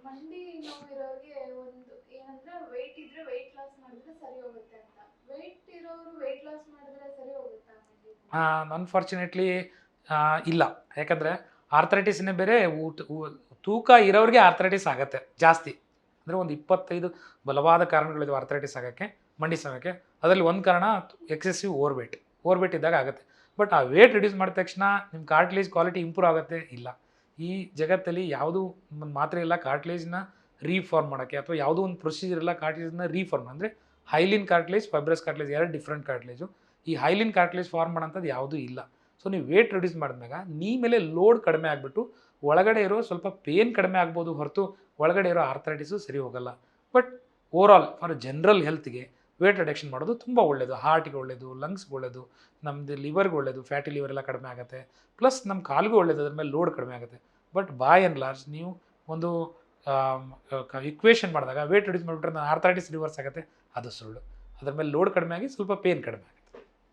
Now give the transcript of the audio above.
ಮಂಡಿ ನೋವಿರೋರಿಗೆ ಒಂದು ಏನಂದ್ರೆ ವೆಯ್ಟ್ ಇದ್ರೆ ವೆಯ್ಟ್ ಲಾಸ್ ಮಾಡಿದ್ರೆ ಸರಿ ಹೋಗುತ್ತೆ ಅಂತ. ವೆಯ್ಟ್ ಇರೋರು ವೆಯ್ಟ್ ಲಾಸ್ ಮಾಡಿದ್ರೆ ಸರಿ ಹೋಗುತ್ತಾ ಮಂಡಿ ನೋವು? ಅನ್ಫಾರ್ಚುನೇಟ್ಲಿ ಇಲ್ಲ. ಯಾಕಂದರೆ ಆರ್ಥರೈಟಿಸ್ನೇ ಬೇರೆ, ತೂಕ ಇರೋರಿಗೆ ಆರ್ಥರೈಟಿಸ್ ಆಗುತ್ತೆ ಜಾಸ್ತಿ. ಅಂದರೆ ಒಂದು 25 ಬಲವಾದ ಕಾರಣಗಳಿವೆ ಆರ್ಥರೈಟಿಸ್ ಆಗೋಕ್ಕೆ, ಮಂಡಿ ಸಾಗೋಕ್ಕೆ. ಅದರಲ್ಲಿ ಒಂದು ಕಾರಣ ಎಕ್ಸೆಸಿವ್ ಓವರ್ ವೇಟ್ ಇದ್ದಾಗ ಆಗುತ್ತೆ. ಬಟ್ ಆ ವೇಟ್ ರಿಡ್ಯೂಸ್ ಮಾಡಿದ ತಕ್ಷಣ ನಿಮ್ಮ ಕಾರ್ಟ್ಲೇಜ್ ಕ್ವಾಲಿಟಿ ಇಂಪ್ರೂವ್ ಆಗುತ್ತೆ ಇಲ್ಲ. ಈ ಜಗತ್ತಲ್ಲಿ ಯಾವುದೂ ಒಂದು ಮಾತ್ರೆ ಇಲ್ಲ ಕಾರ್ಟ್ಲೇಜ್ನ ರೀಫಾರ್ಮ್ ಮಾಡೋಕ್ಕೆ, ಅಥವಾ ಯಾವುದೋ ಒಂದು ಪ್ರೊಸೀಜರ್ ಇಲ್ಲ ಕಾರ್ಟ್ಲೇಜ್ನ ರೀಫಾರ್ಮ್. ಅಂದರೆ ಹೈಲಿನ್ ಕಾರ್ಟ್ಲೇಜ್, ಫೈಬ್ರಸ್ ಕಾರ್ಟ್ಲೇಜ್ ಎರಡು ಡಿಫ್ರೆಂಟ್ ಕಾರ್ಟ್ಲೇಜು. ಈ ಹೈಲಿನ್ ಕಾರ್ಟ್ಲೇಜ್ ಫಾರ್ಮ್ ಮಾಡೋಂಥದ್ದು ಯಾವುದೂ ಇಲ್ಲ. ಸೊ ನೀವು ವೇಟ್ ರಿಡ್ಯೂಸ್ ಮಾಡಿದಾಗ ನೀ ಮೇಲೆ ಲೋಡ್ ಕಡಿಮೆ ಆಗಿಬಿಟ್ಟು ಒಳಗಡೆ ಇರೋ ಸ್ವಲ್ಪ ಪೇನ್ ಕಡಿಮೆ ಆಗ್ಬೋದು ಹೊರತು ಒಳಗಡೆ ಇರೋ ಆರ್ಥರೈಟಿಸು ಸರಿ ಹೋಗಲ್ಲ. ಬಟ್ ಓವರಾಲ್ ಫಾರ್ ಜನರಲ್ ಹೆಲ್ತ್ಗೆ ವೇಟ್ ರಿಡಕ್ಷನ್ ಮಾಡೋದು ತುಂಬ ಒಳ್ಳೆಯದು. ಹಾರ್ಟಿಗೆ ಒಳ್ಳೆಯದು, ಲಂಗ್ಸ್ಗೆ ಒಳ್ಳೆಯದು, ನಮ್ಮದು ಲಿವರ್ಗೆ ಒಳ್ಳೆಯದು, ಫ್ಯಾಟಿ ಲಿವರ್ ಎಲ್ಲ ಕಡಿಮೆ ಆಗುತ್ತೆ. ಪ್ಲಸ್ ನಮ್ಮ ಕಾಲಿಗೂ ಒಳ್ಳೆಯದು, ಅದ್ರ ಮೇಲೆ ಲೋಡ್ ಕಡಿಮೆ ಆಗುತ್ತೆ. ಬಟ್ ಬೈ ಆ್ಯಂಡ್ ಲಾರ್ಜ್ ನೀವು ಒಂದು ಇಕ್ವೇಷನ್ ಮಾಡಿದಾಗ ವೇಟ್ ರಿಡ್ಯೂಸ್ ಮಾಡಿಬಿಟ್ರೆ ನಾನು ಆರ್ಥರೈಟಿಸ್ ರಿವರ್ಸ್ ಆಗುತ್ತೆ, ಅದು ಸುಳ್ಳು. ಅದ್ರ ಮೇಲೆ ಲೋಡ್ ಕಡಿಮೆ ಆಗಿ ಸ್ವಲ್ಪ ಪೇನ್ ಕಡಿಮೆ ಆಗುತ್ತೆ.